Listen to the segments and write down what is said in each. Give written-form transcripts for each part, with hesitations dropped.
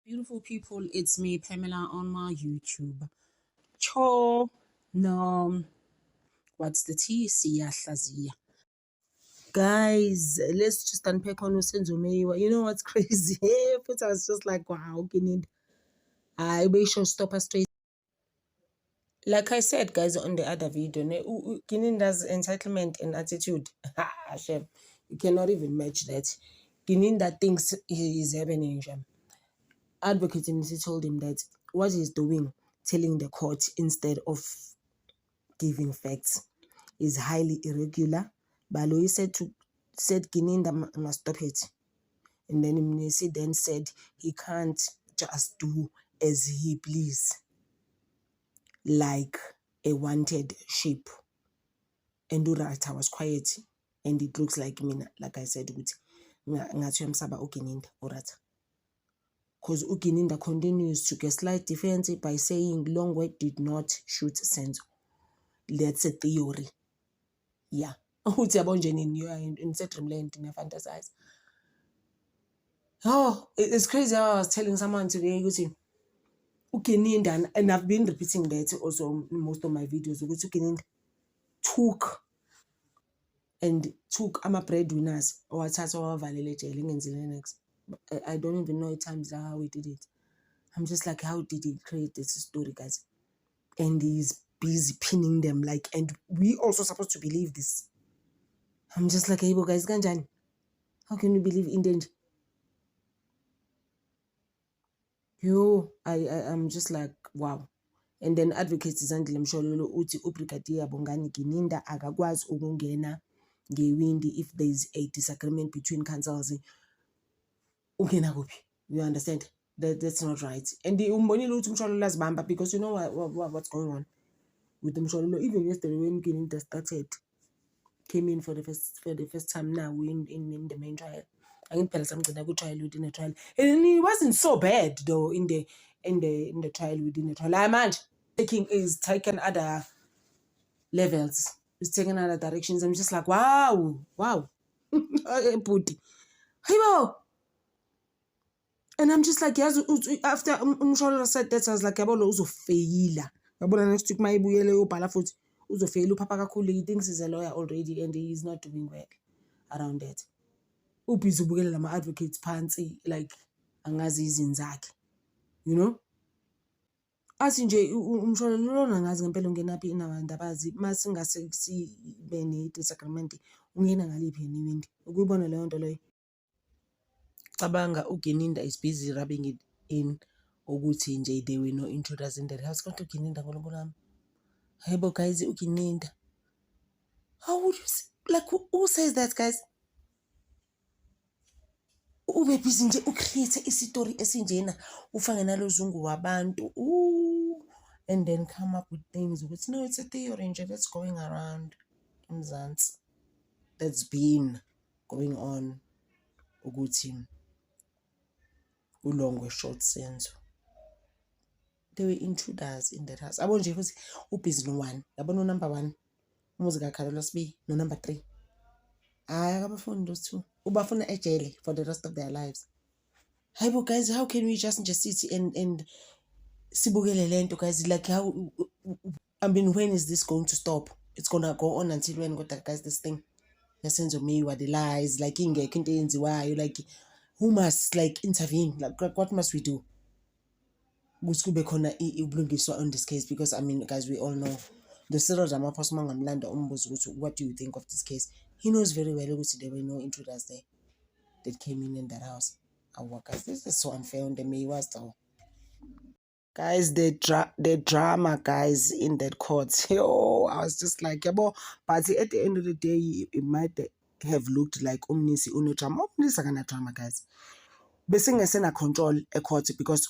Beautiful people, it's me, Pamela, on my YouTube. Cho, no, what's the tea? Siya hlaziya. Guys, let's just unpack on Senzo Meyiwa. You know what's crazy? But I was just like, wow, Gininda. I wish you stop us straight. Like I said, guys, on the other video, Gininda's entitlement and attitude, Chef, you cannot even match that. Gininda thinks he is happening. Advocate told him that what he's doing, telling the court instead of giving facts, is highly irregular. Baloyi said Gininda must stop it. And then Mnisi then said he can't just do as he please, like a wanted sheep. And Urata was quiet, and it looks like me, like I said, Gininda Urata. Because Gininda continues to get slight defense by saying Longway did not shoot Senzo. That's a theory. Yeah. You are in certain land in a fantasize. Oh, it's crazy how I was telling someone today, Gininda, and I've been repeating that also in most of my videos, Gininda took ama breadwinners or I don't even know at times how he did it. I'm just like, how did he create this story, guys? And he's busy pinning them, like, and we also supposed to believe this. I'm just like, hey, guys, how can you believe in danger? I'm just like, wow. And then advocates Zandile Mshololo uti Brigadier Bongani Gininda akakwazi ukungena ngewindi if there is a disagreement between counsels. You understand? That's not right. And the umbonile uti Mshololo azibamba because you know what's going on with the Mshololo. Even yesterday when Gininda came in for the first time now in the main trial. I think something good trial within a trial. And it wasn't so bad though in the trial within the trial. I'm taking other levels. It's taking other directions. I'm just like, wow. And I'm just like, yes, after Mshololo said that, I was like, yabona uzofeyila. Yabona next week mayibuyele uyobhala futhi uzofeyila upapa kakhulu. He thinks he's a lawyer already and he's not doing well around that. Ubhizi ubukela lama advocates phansi like angazi izini zakhe. You know? Athi nje Mshololo lona ngazi ngempela ungenaphi inabantu abazi masingase sibe ne disagreement ungena ngaliphi yini ukuyibona leyo nto leyo. Cabanga Gininda is busy rubbing it in ukuthi nje there were no intruders in the house. Kanti Gininda ngolombolami. Hayibo guys, Gininda. How would you like who says that, guys? Ube busy nje ucreate isitori esinjena ufake nalozungu wabantu and then come up with things ukuthi no, it's a theory nje that's going around in Mzansi that's been going on ukuthi ulongwe short Senzo. There were intruders in that house. Abo nje ukuthi ubusy no one. Yabona number 1 umuzi kaKharolo sibi no number 3. Akabafuni those two. Ubafuna ejele for the rest of their lives. Hayibo guys, how can we just sit and sibukele lento, guys? Like how, I mean, when is this going to stop? It's gonna go on until when, guys, this thing. Senzo Meyiwa, the lies, like ingekho into eyenziwayo, like who must like intervene? Like what must we do? Kube khona ubulungiswa on this case, because I mean, guys, we all know the Cyril Ramaphosa mangamlanda umbuzo ukuthi what do you think of this case? He knows very well ukuthi there were no intruders there that came in that house. Guys, this is so unfair on the Meyiwas though. Guys, the drama, guys, in that court. Yo, I was just like, yeah, but at the end of the day, it might have looked like Umnisi uno drama. Umnisi akana drama, guys. Besingesena control a court because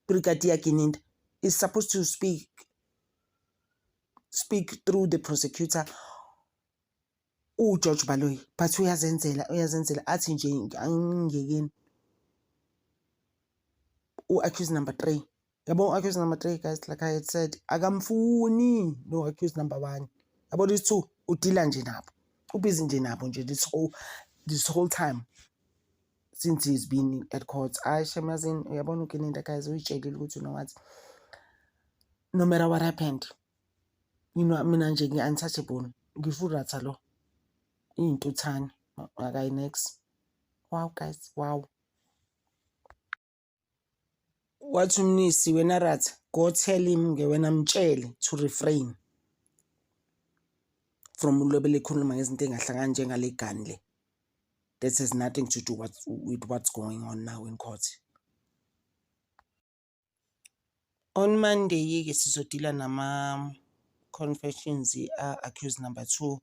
Brigadier Gininda is supposed to speak through the prosecutor Judge Baloyi, but uyazenzela athi nje angekeni accused number 3. Yabo accused number 3, guys, like I had said, akamfuni no accused number 1. About these two udila nje nabo, ubusy nje nabo nje this whole time. since he's been at court. Shemazin, uyabona uGininda guys, uyitshelile ukuthi you know what, no matter what happened, you know, mina nje ngi-untouchable, ngifuratha lo iy'ntuthane akayi-next. Wow guys, wow. Wathi umnisi wena Ratha, go tell him wena mtshele to refrain from ulobele khuluma ngezinto engahlangani njengale gun le. That has nothing to do with what's going on now in court. On Monday, sizodila nama confessions accused number 2.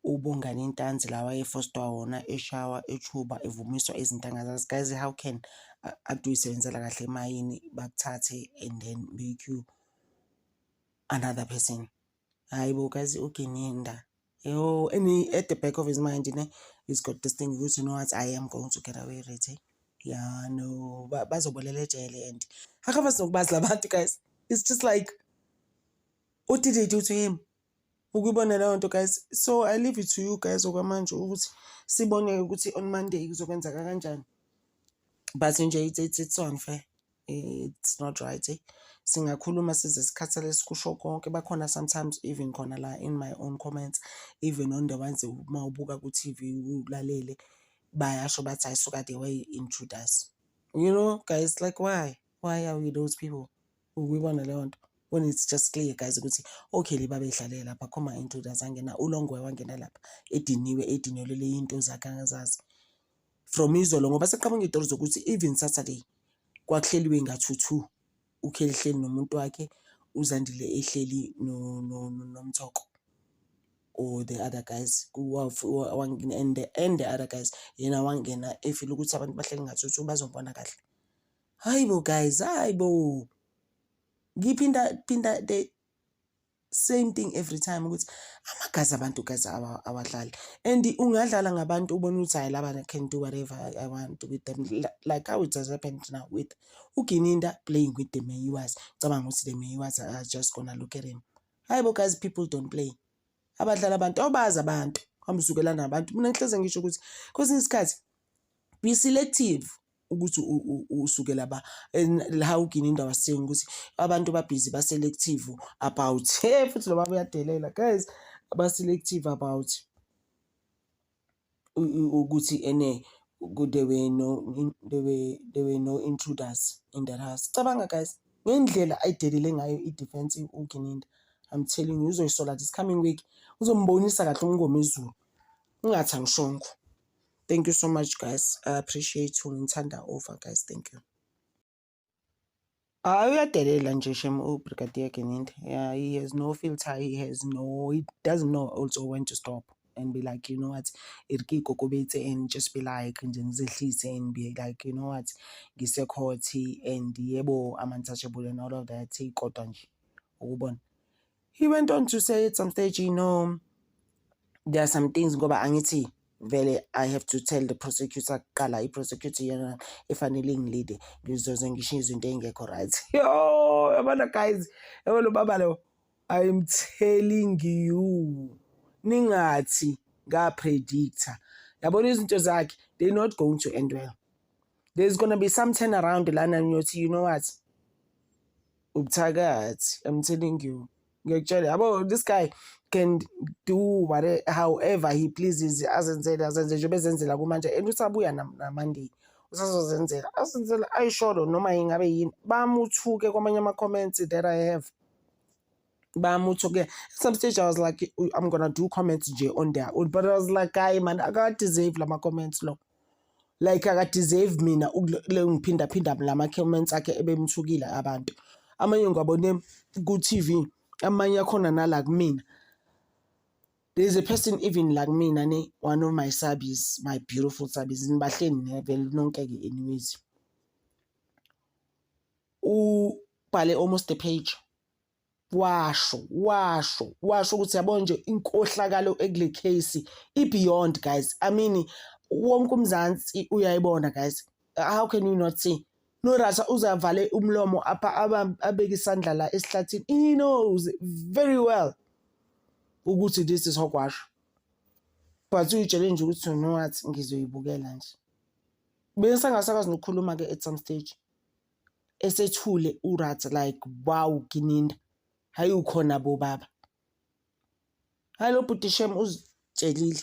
Ubongani intanzi lawa efostwa wona eshawa echuba evumiswa izintanga zazi. Guys, how can adu isebenzela kahle emayini bakuthathe and then BQ another person? Hayibo guys, uGininda. Yo, and at the back of his mind, he's got this thing, you know what, I am going to get away with it. Yeah, no, bazobolele ejele and akabazokubazi labantu guys. It's just like, what did they do to him? Ukubona leyo nto guys. So I leave it to you guys okwamanje ukuthi sibone ukuthi on Monday kuzokwenzeka kanjani. But nje it's unfair. It's not right. Singakhuluma size sikhathale sikusho konke. Bakhona sometimes even khona la in my own comments, even on the ones mawubuka ku TV ulalele bayasho bathi ayisuka the way intruders. You know guys, like why are we those people? Ukubona leyo nto when it's just clear guys ukuthi okay liba behlalela lapha khoma intruders angena ulongwe wangena lapha ediniwe into zakhe angazazi from izolo ngoba seqhamuka izitori zokuthi even Saturday kwakuhleliwe ngathuthu ukhelihleli nomuntu wakhe uZandile ehleli nomthoko or the other guys and the other guys yena wangena efile ukuthi abantu bahleli ngathuthu bazobona kahle. Hayibo guys, hayibo ngiphinda the same thing every time ukuthi amagazi abantu guys awadlali and ungadlala ngabantu ubona ukuthi hayi laba can do whatever I want with them, like how it has happened now with uGininda playing with the Meyiwas. Cabanga ukuthi the Meyiwas are just gonna look at him. Hayibo guys, people don't play. Abadlala abantu obazi abantu hambisukela nabantu. Mina ngihleze ngisho ukuthi kwesinye isikhathi be selective ukuthi usukela ba how uGininda was saying ukuthi abantu ba busy ba selective about futhi lo baba uyadelela guys, ba selective about ukuthi there were no intruders in that house. Cabanga guys, ngendlela ayidelele ngayo i-defense uGininda, I'm telling you uzoyisola this coming week uzombonisa kahle umngoma ezulu ungathi angishongo. Thank you so much guys, I appreciate you. Ngithanda over guys, thank you. Uyadelela nje shem Brigadier Gininda. Yeah, he has no filter, he doesn't know also when to stop and be like, you know what, and just be like and be like, you know what, ngisekhoti and yebo I'm untouchable and all of that. Kodwa nje ukubona, he went on to say at some stage, you know, there are some things ngoba angithi vele I have to tell the prosecutor kala i-prosecutor yena efanele ngilide ngizoze ngisho izinto engekho right. Yo yabona guys, yabona baba lo, I am telling you, ningathi nga-predictor, yabona izinto zakhe, they're not going to end well. There's going to be some turnaround lana nyothi, you know what, ubuthakathi, I'm telling you. This guy can do whatever, however he pleases. Azenzela njengoba ezenzela kumanje and usabuya na Monday usazozenzela azenzela ayisholo noma ingabe yini bamuthuke kwamanye ama comments that I have bamuthuke. At some stage I was like, I'm gonna do comments nje on their own, but I was like, hayi man, aka deserve lama comments lo, like aka deserve mina ngiphinda lama comments akhe ebemthukile abantu amanye ngabone ku TV amanye akhona na like mina. There's a person even like me, Nane, one of my subbies, my beautiful subbies, in Bahleni, very long anyways. Pale almost a page. Washo ukuthi yabona nje inkohlakalo ekule case beyond guys. I mean, wonke umzansi uyayibona guys. How can you not see? No Ratha uzavale umlomo apha abeka isandla la esihlathini. He knows very well ukuthi this is hogwash, but uyitshele nje ukuthi no what ngizoyibukela nje. Bengisangasakwazi nokukhuluma-ke at some stage. Esethule uRads like, wow, Gininda. Hayi ukhona bo baba. Hayi lo bhuti shem uzitshelile.